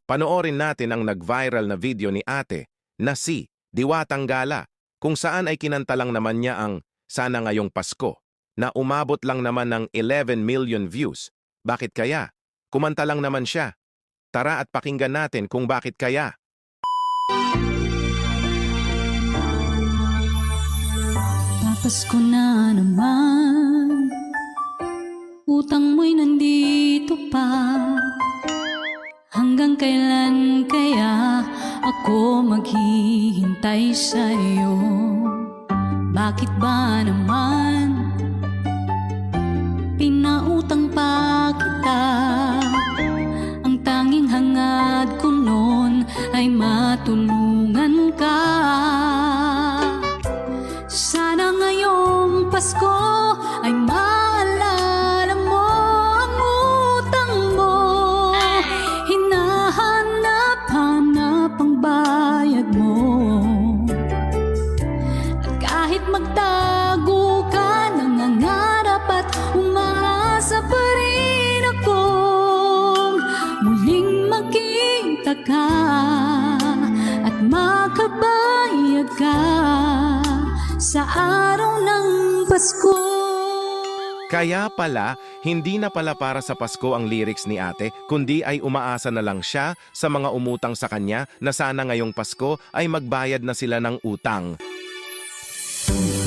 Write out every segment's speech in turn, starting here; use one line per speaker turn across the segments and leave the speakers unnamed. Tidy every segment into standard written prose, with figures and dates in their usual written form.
Panoorin natin ang nag-viral na video ni ate na si Diwatang Gala, kung saan ay kinanta lang naman niya ang Sana Ngayong Pasko na umabot lang naman ng 11 million views. Bakit kaya? Kumanta lang naman siya. Tara at pakinggan natin kung bakit kaya.
Papasko na naman, utang mo'y nandito pa. Hanggang kailan kaya ako maghihintay sa'yo? Bakit ba naman pinautang pa kita? Ang tanging hangad ko noon ay matulungan ka. Sana ngayong Pasko ay maalala mo ang utang mo. Hinahanap-hanap ang bayad mo. At kahit magtago ka, nangangarap at umaasa pa rin akong muling makita ka at makabayad ka sa araw ng Pasko.
Kaya pala, hindi na pala para sa Pasko ang lyrics ni ate, kundi ay umaasa na lang siya sa mga umutang sa kanya na sana ngayong Pasko ay magbayad na sila ng utang.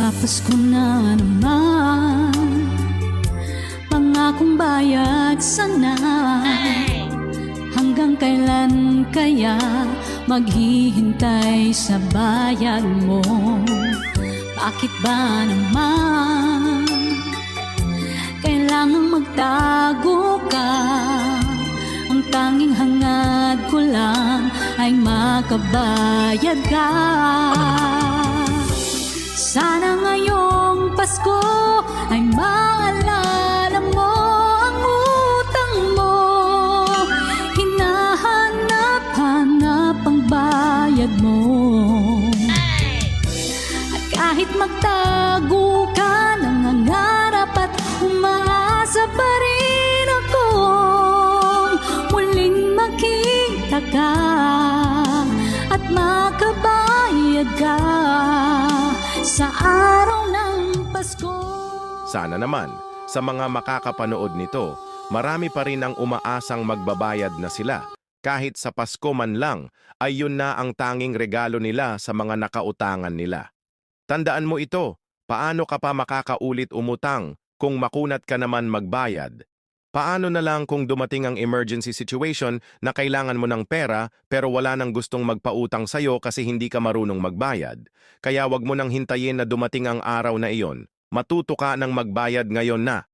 Papasko na naman, pangakong bayad sana. Hanggang kailan kaya maghihintay sa bayad mo? Bakit ba naman kailangang magtago ka? Ang tanging hangad ko lang ay makabayad ka. Sana ngayong Pasko ay maalala mo ang utang mo. Hinahanap-hanap ang bayad mo. At kahit magtago ka, nangangarap at umaasa pa rin akong muling makita ka at makabayad ka sa araw ng Pasko.
Sana naman, sa mga makakapanood nito, marami pa rin ang umaasang magbabayad na sila. Kahit sa Pasko man lang, ay yun na ang tanging regalo nila sa mga nakautangan nila. Tandaan mo ito, paano ka pa makakaulit umutang kung makunat ka naman magbayad? Paano na lang kung dumating ang emergency situation na kailangan mo ng pera pero wala nang gustong magpautang sa'yo kasi hindi ka marunong magbayad? Kaya wag mo nang hintayin na dumating ang araw na iyon. Matuto ka ng magbayad ngayon na.